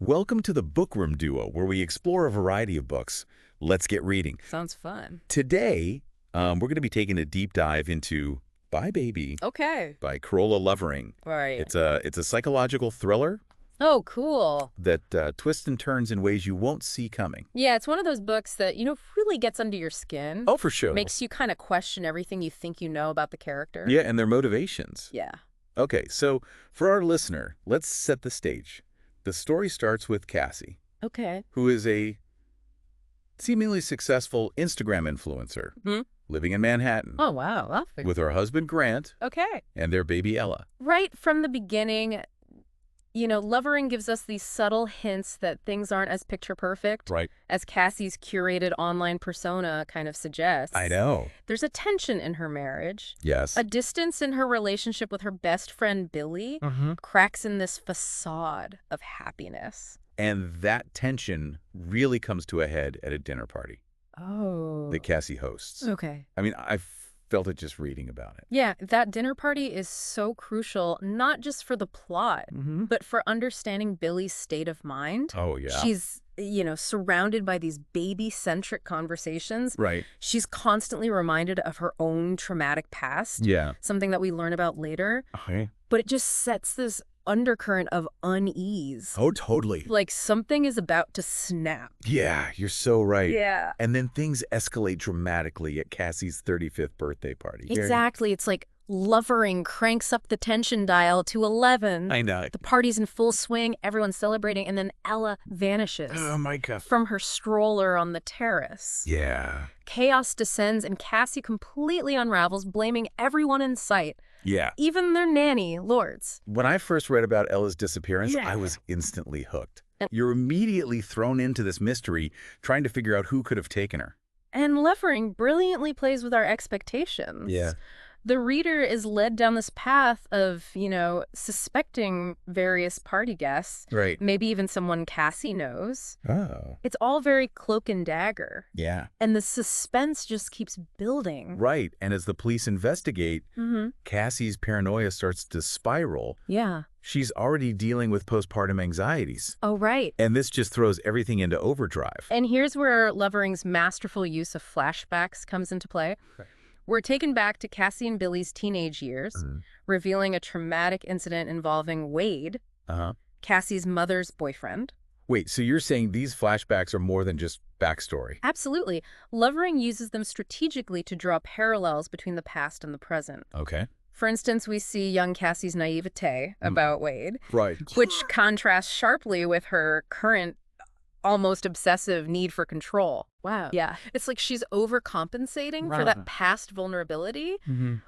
Welcome to the Bookroom Duo, where we explore a variety of books. Let's get reading. Sounds fun. Today, we're going to be taking a deep dive into Bye Baby Okay. by Carola Lovering. Right. It's a psychological thriller Oh, cool. that twists and turns in ways you won't see coming. Yeah, it's one of those books that, really gets under your skin. Oh, for sure. Makes you kind of question everything you think you know about the character. Yeah, and their motivations. Yeah. Okay, so for our listener, let's set the stage. The story starts with Cassie, Okay. who is a seemingly successful Instagram influencer living in Manhattan Oh, wow. Lovely. with her husband Grant Okay. and their baby Ella. Right from the beginning, Lovering gives us these subtle hints that things aren't as picture perfect Right. as Cassie's curated online persona kind of suggests. I know. There's a tension in her marriage. Yes. A distance in her relationship with her best friend, Billy, cracks in this facade of happiness. And that tension really comes to a head at a dinner party Oh. that Cassie hosts. Okay. I mean, I felt it just reading about it. Yeah, that dinner party is so crucial, not just for the plot, but for understanding Billy's state of mind. Oh, yeah. She's, surrounded by these baby-centric conversations. Right. She's constantly reminded of her own traumatic past. Yeah. Something that we learn about later. Okay. But it just sets this undercurrent of unease. Oh, totally. Like something is about to snap. Yeah, you're so right. Yeah. And then things escalate dramatically at Cassie's 35th birthday party. Exactly. It's like Lovering cranks up the tension dial to 11. I know. The party's in full swing, everyone's celebrating, and then Ella vanishes Oh, my God. from her stroller on the terrace. Yeah. Chaos descends, and Cassie completely unravels, blaming everyone in sight, Yeah. even their nanny, Lourdes. When I first read about Ella's disappearance, Yeah. I was instantly hooked. And- You're immediately thrown into this mystery, trying to figure out who could have taken her. And Lovering brilliantly plays with our expectations. Yeah. The reader is led down this path of, suspecting various party guests, Right. maybe even someone Cassie knows. Oh. It's all very cloak and dagger. Yeah. And the suspense just keeps building. Right. And as the police investigate, Cassie's paranoia starts to spiral. Yeah. She's already dealing with postpartum anxieties. Oh, right. And this just throws everything into overdrive. And here's where Lovering's masterful use of flashbacks comes into play. Right. We're taken back to Cassie and Billy's teenage years, revealing a traumatic incident involving Wade, Cassie's mother's boyfriend. Wait, so you're saying these flashbacks are more than just backstory? Absolutely. Lovering uses them strategically to draw parallels between the past and the present. Okay. For instance, we see young Cassie's naivete about Wade, Right. which contrasts sharply with her current almost obsessive need for control. Wow. Yeah. It's like she's overcompensating for that past vulnerability,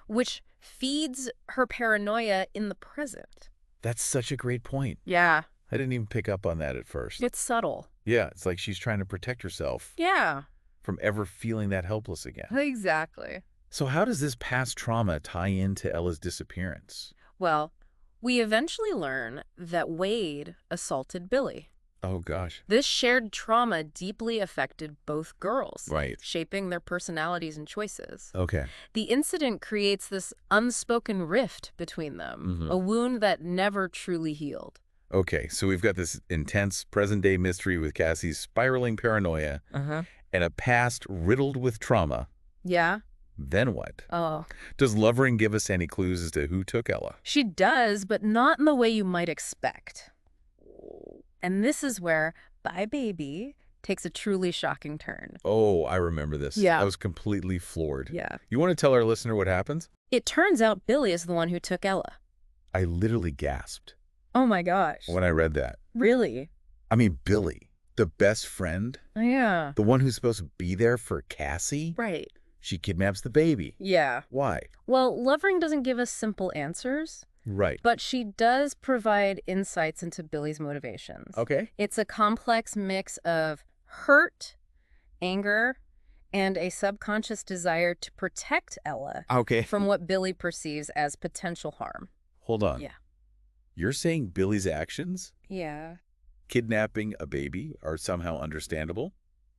which feeds her paranoia in the present. That's such a great point. Yeah. I didn't even pick up on that at first. It's subtle. Yeah, it's like she's trying to protect herself Yeah. from ever feeling that helpless again. Exactly. So how does this past trauma tie into Ella's disappearance? Well, we eventually learn that Wade assaulted Billy. Oh, gosh. This shared trauma deeply affected both girls, Right. shaping their personalities and choices. Okay. The incident creates this unspoken rift between them, a wound that never truly healed. Okay, so we've got this intense present-day mystery with Cassie's spiraling paranoia and a past riddled with trauma. Yeah? Then what? Oh. Does Lovering give us any clues as to who took Ella? She does, but not in the way you might expect. And this is where Bye Baby takes a truly shocking turn. Oh, I remember this. Yeah. I was completely floored. Yeah. You want to tell our listener what happens? It turns out Billy is the one who took Ella. I literally gasped Oh my gosh. when I read that. Really? I mean, Billy, the best friend, Yeah. the one who's supposed to be there for Cassie, Right. she kidnaps the baby. Yeah. Why? Well, Lovering doesn't give us simple answers, Right. but she does provide insights into Billy's motivations. Okay. It's a complex mix of hurt, anger, and a subconscious desire to protect Ella Okay. from what Billy perceives as potential harm. Hold on. Yeah. You're saying Billy's actions, Yeah. kidnapping a baby, are somehow understandable?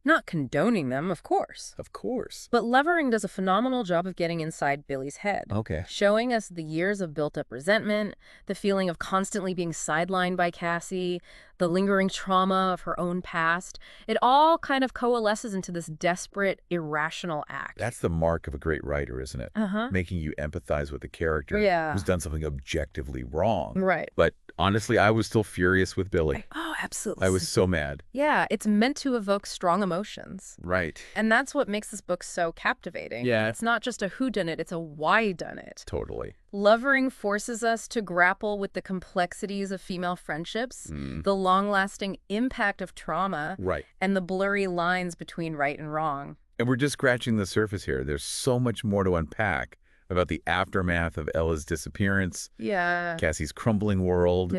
Not condoning them, of course. Of course. But Lovering does a phenomenal job of getting inside Billy's head. Okay. Showing us the years of built-up resentment, the feeling of constantly being sidelined by Cassie, the lingering trauma of her own past. It all kind of coalesces into this desperate, irrational act. That's the mark of a great writer, isn't it? Making you empathize with the character who's done something objectively wrong. Right. But honestly, I was still furious with Billy. Oh, absolutely. I was so mad. Yeah, it's meant to evoke strong emotions. Right. And that's what makes this book so captivating. Yeah. It's not just a whodunit, it's a whydunit. Totally. Lovering forces us to grapple with the complexities of female friendships, the long-lasting impact of trauma, and the blurry lines between right and wrong. And we're just scratching the surface here. There's so much more to unpack about the aftermath of Ella's disappearance, Cassie's crumbling world,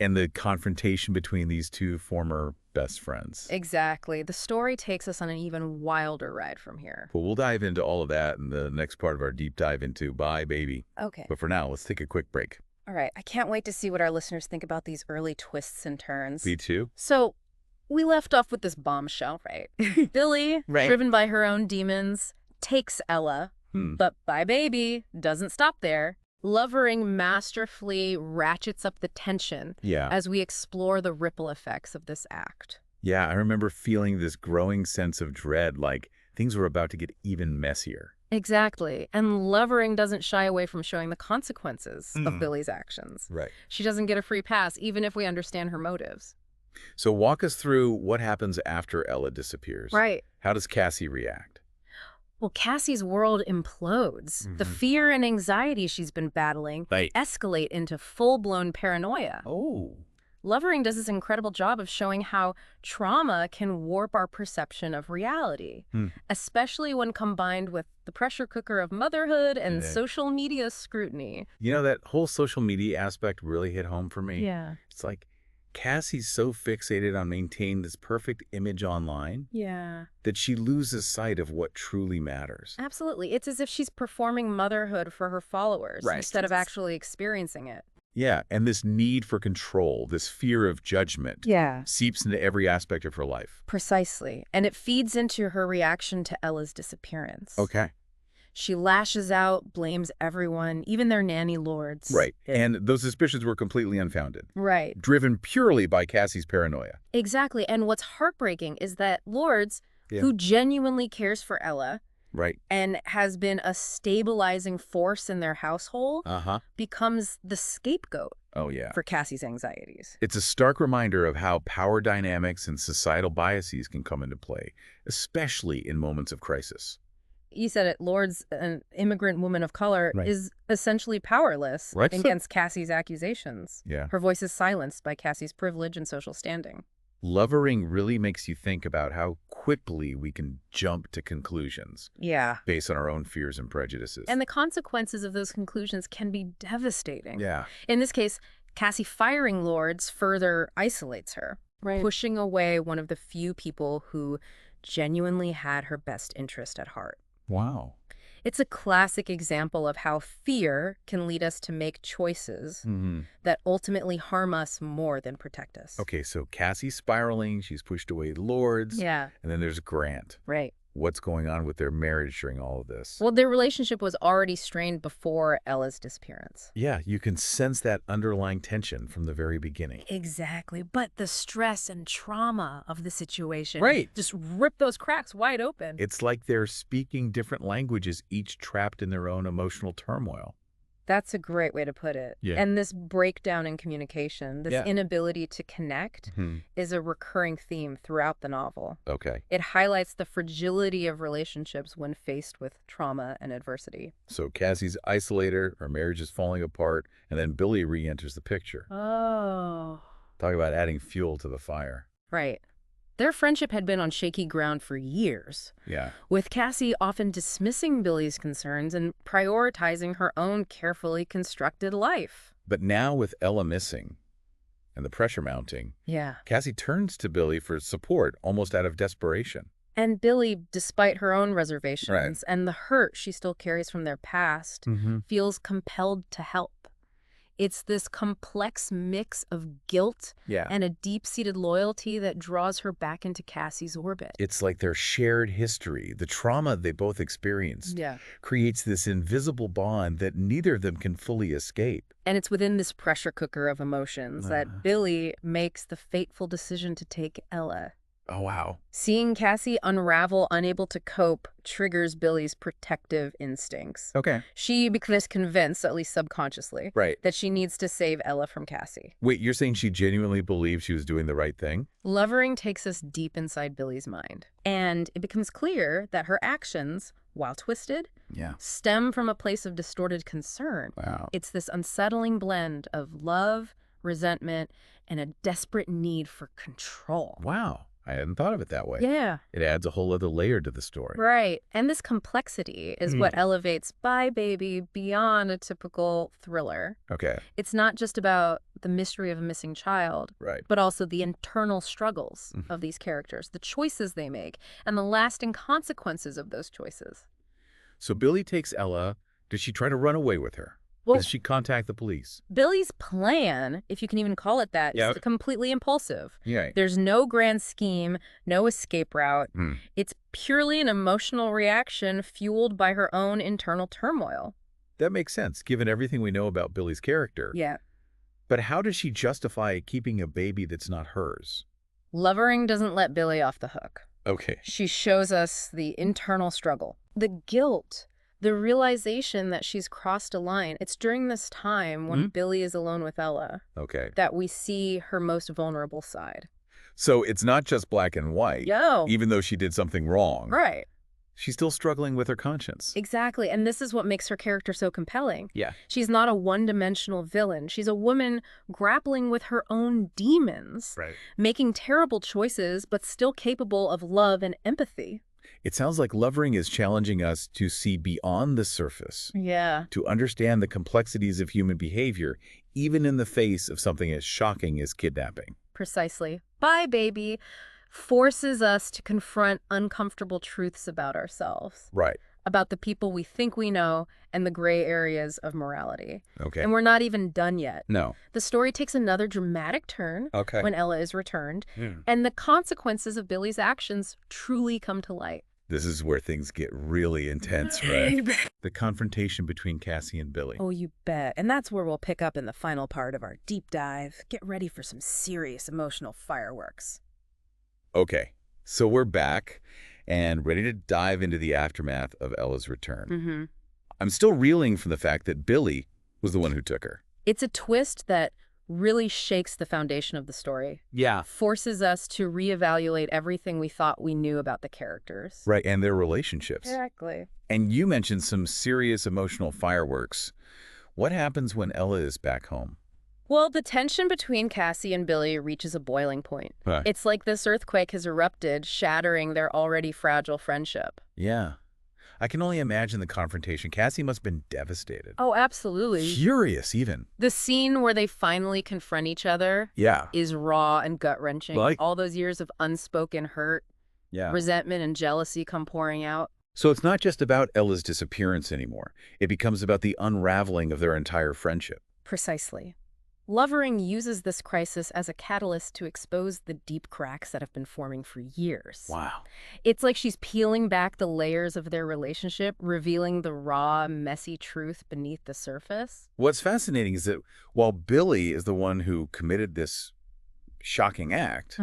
and the confrontation between these two former best friends. Exactly. The story takes us on an even wilder ride from here. Well, we'll dive into all of that in the next part of our deep dive into Bye, Baby. Okay. But for now, let's take a quick break. All right. I can't wait to see what our listeners think about these early twists and turns. Me too. So we left off with this bombshell, right? Billy, driven by her own demons, takes Ella, but Bye, Baby doesn't stop there. Lovering masterfully ratchets up the tension as we explore the ripple effects of this act. Yeah, I remember feeling this growing sense of dread, like things were about to get even messier. Exactly. And Lovering doesn't shy away from showing the consequences of Billy's actions. Right. She doesn't get a free pass, even if we understand her motives. So walk us through what happens after Ella disappears. Right. How does Cassie react? Well, Cassie's world implodes. The fear and anxiety she's been battling escalate into full-blown paranoia. Oh. Lovering does this incredible job of showing how trauma can warp our perception of reality, especially when combined with the pressure cooker of motherhood and social media scrutiny. You know, that whole social media aspect really hit home for me. Yeah. It's like Cassie's so fixated on maintaining this perfect image online that she loses sight of what truly matters. Absolutely. It's as if she's performing motherhood for her followers instead of actually experiencing it. Yeah, and this need for control, this fear of judgment, seeps into every aspect of her life. Precisely. And it feeds into her reaction to Ella's disappearance. Okay. She lashes out, blames everyone, even their nanny lords. Right. And those suspicions were completely unfounded. Right. Driven purely by Cassie's paranoia. Exactly. And what's heartbreaking is that Lords, who genuinely cares for Ella, and has been a stabilizing force in their household, becomes the scapegoat for Cassie's anxieties. It's a stark reminder of how power dynamics and societal biases can come into play, especially in moments of crisis. You said it, Lords, an immigrant woman of color, is essentially powerless against Cassie's accusations. Her voice is silenced by Cassie's privilege and social standing. Lovering really makes you think about how quickly we can jump to conclusions based on our own fears and prejudices. And the consequences of those conclusions can be devastating. Yeah. In this case, Cassie firing Lords further isolates her, pushing away one of the few people who genuinely had her best interest at heart. Wow. It's a classic example of how fear can lead us to make choices that ultimately harm us more than protect us. Okay, so Cassie's spiraling, she's pushed away Lords. Yeah. And then there's Grant. Right. What's going on with their marriage during all of this? Well, their relationship was already strained before Ella's disappearance. Yeah, you can sense that underlying tension from the very beginning. Exactly. But the stress and trauma of the situation just rip those cracks wide open. It's like they're speaking different languages, each trapped in their own emotional turmoil. That's a great way to put it. Yeah. And this breakdown in communication, this inability to connect, is a recurring theme throughout the novel. Okay. It highlights the fragility of relationships when faced with trauma and adversity. So Cassie's isolated, her marriage is falling apart, and then Billy re-enters the picture. Oh. Talk about adding fuel to the fire. Right. Their friendship had been on shaky ground for years, with Cassie often dismissing Billy's concerns and prioritizing her own carefully constructed life. But now with Ella missing and the pressure mounting, Cassie turns to Billy for support almost out of desperation. And Billy, despite her own reservations and the hurt she still carries from their past, feels compelled to help. It's this complex mix of guilt and a deep-seated loyalty that draws her back into Cassie's orbit. It's like their shared history, the trauma they both experienced, creates this invisible bond that neither of them can fully escape. And it's within this pressure cooker of emotions that Billy makes the fateful decision to take Ella. Oh, wow. Seeing Cassie unravel, unable to cope, triggers Billy's protective instincts. Okay. She becomes convinced, at least subconsciously, that she needs to save Ella from Cassie. Wait, you're saying she genuinely believed she was doing the right thing? Lovering takes us deep inside Billy's mind. And it becomes clear that her actions, while twisted, stem from a place of distorted concern. Wow. It's this unsettling blend of love, resentment, and a desperate need for control. Wow. I hadn't thought of it that way. Yeah. It adds a whole other layer to the story. Right. And this complexity is what elevates Bye Baby beyond a typical thriller. Okay. It's not just about the mystery of a missing child, but also the internal struggles of these characters, the choices they make, and the lasting consequences of those choices. So Billy takes Ella. Does she try to run away with her? Well, does she contact the police? Billy's plan, if you can even call it that, is completely impulsive. There's no grand scheme, no escape route. It's purely an emotional reaction fueled by her own internal turmoil. That makes sense, given everything we know about Billy's character. Yeah. But how does she justify keeping a baby that's not hers? Lovering doesn't let Billy off the hook. Okay. She shows us the internal struggle, the guilt, the realization that she's crossed a line. It's during this time when Billy is alone with Ella that we see her most vulnerable side. So it's not just black and white, even though she did something wrong. Right. She's still struggling with her conscience. Exactly. And this is what makes her character so compelling. Yeah. She's not a one-dimensional villain. She's a woman grappling with her own demons, making terrible choices, but still capable of love and empathy. It sounds like Lovering is challenging us to see beyond the surface. Yeah. To understand the complexities of human behavior, even in the face of something as shocking as kidnapping. Precisely. Bye Baby forces us to confront uncomfortable truths about ourselves. Right. About the people we think we know and the gray areas of morality. Okay. And we're not even done yet. No. The story takes another dramatic turn when Ella is returned, and the consequences of Billy's actions truly come to light. This is where things get really intense, right? The confrontation between Cassie and Billy. Oh, you bet. And that's where we'll pick up in the final part of our deep dive. Get ready for some serious emotional fireworks. Okay, so we're back and ready to dive into the aftermath of Ella's return. I'm still reeling from the fact that Billy was the one who took her. It's a twist that really shakes the foundation of the story. Yeah. Forces us to reevaluate everything we thought we knew about the characters. Right, and their relationships. Exactly. And you mentioned some serious emotional fireworks. What happens when Ella is back home? Well, the tension between Cassie and Billy reaches a boiling point. It's like this earthquake has erupted, shattering their already fragile friendship. Yeah. I can only imagine the confrontation. Cassie must have been devastated. Oh, absolutely. Furious, even. The scene where they finally confront each other is raw and gut-wrenching. All those years of unspoken hurt, resentment and jealousy come pouring out. So it's not just about Ella's disappearance anymore. It becomes about the unraveling of their entire friendship. Precisely. Lovering uses this crisis as a catalyst to expose the deep cracks that have been forming for years. Wow. It's like she's peeling back the layers of their relationship, revealing the raw, messy truth beneath the surface. What's fascinating is that while Billy is the one who committed this shocking act,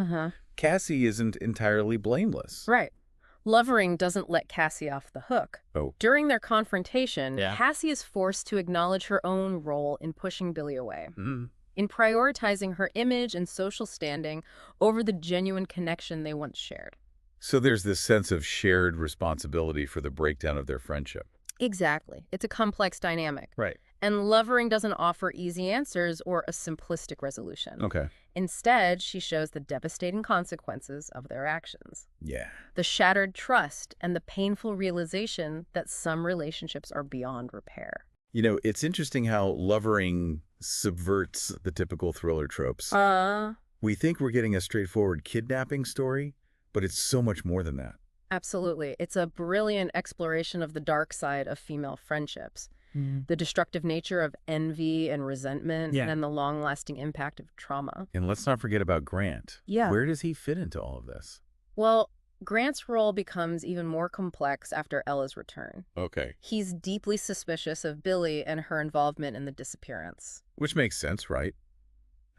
Cassie isn't entirely blameless. Right. Lovering doesn't let Cassie off the hook. Oh. During their confrontation, Cassie is forced to acknowledge her own role in pushing Billy away, in prioritizing her image and social standing over the genuine connection they once shared. So there's this sense of shared responsibility for the breakdown of their friendship. Exactly. It's a complex dynamic. Right. And Lovering doesn't offer easy answers or a simplistic resolution. Okay. Instead, she shows the devastating consequences of their actions. Yeah. The shattered trust and the painful realization that some relationships are beyond repair. You know, it's interesting how Lovering subverts the typical thriller tropes. We think we're getting a straightforward kidnapping story, but it's so much more than that. Absolutely. It's a brilliant exploration of the dark side of female friendships. the destructive nature of envy and resentment, and the long-lasting impact of trauma. And let's not forget about Grant. Yeah. Where does he fit into all of this? Well, Grant's role becomes even more complex after Ella's return. Okay. He's deeply suspicious of Billy and her involvement in the disappearance. Which makes sense, right?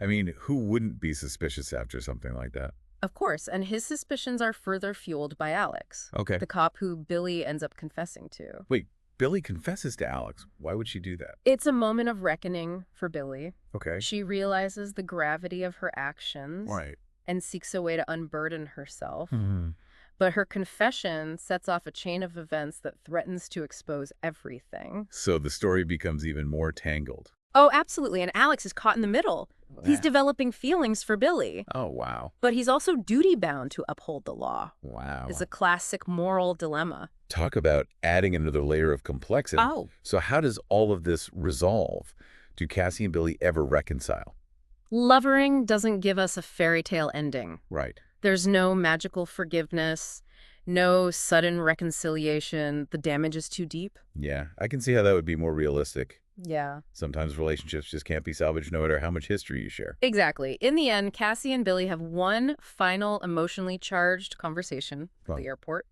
I mean, who wouldn't be suspicious after something like that? Of course, and his suspicions are further fueled by Alex, Okay. the cop who Billy ends up confessing to. Wait, Billy confesses to Alex. Why would she do that? It's a moment of reckoning for Billy. Okay. She realizes the gravity of her actions and seeks a way to unburden herself. But her confession sets off a chain of events that threatens to expose everything. So the story becomes even more tangled. Oh, absolutely. And Alex is caught in the middle. He's developing feelings for Billy. Oh, wow. But he's also duty-bound to uphold the law. Wow. It's a classic moral dilemma. Talk about adding another layer of complexity. Oh. So how does all of this resolve? Do Cassie and Billy ever reconcile? Lovering doesn't give us a fairy tale ending. Right. There's no magical forgiveness, no sudden reconciliation. The damage is too deep. Yeah, I can see how that would be more realistic. Yeah. Sometimes relationships just can't be salvaged no matter how much history you share. Exactly. In the end, Cassie and Billy have one final emotionally charged conversation at the airport.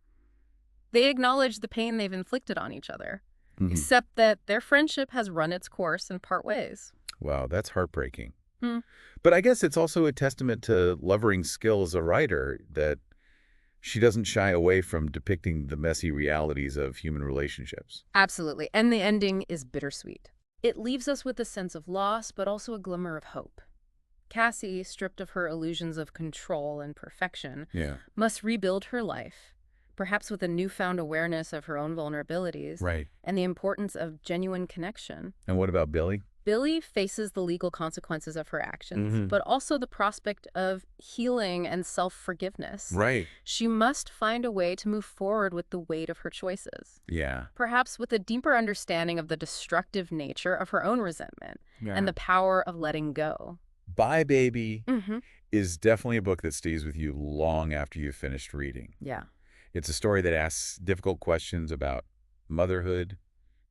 They acknowledge the pain they've inflicted on each other, except that their friendship has run its course and part ways. Wow, that's heartbreaking. But I guess it's also a testament to Lovering's skill as a writer that she doesn't shy away from depicting the messy realities of human relationships. Absolutely. And the ending is bittersweet. It leaves us with a sense of loss, but also a glimmer of hope. Cassie, stripped of her illusions of control and perfection, must rebuild her life, perhaps with a newfound awareness of her own vulnerabilities and the importance of genuine connection. And what about Billy? Billy faces the legal consequences of her actions, but also the prospect of healing and self-forgiveness. She must find a way to move forward with the weight of her choices. Perhaps with a deeper understanding of the destructive nature of her own resentment and the power of letting go. Bye, Baby is definitely a book that stays with you long after you've finished reading. It's a story that asks difficult questions about motherhood,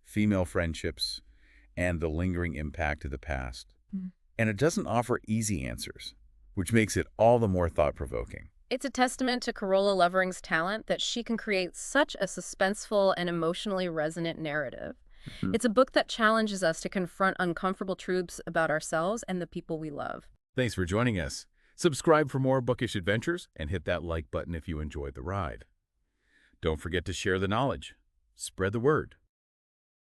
female friendships, and the lingering impact of the past. And it doesn't offer easy answers, which makes it all the more thought-provoking. It's a testament to Carola Lovering's talent that she can create such a suspenseful and emotionally resonant narrative. It's a book that challenges us to confront uncomfortable truths about ourselves and the people we love. Thanks for joining us. Subscribe for more bookish adventures and hit that like button if you enjoyed the ride. Don't forget to share the knowledge. Spread the word.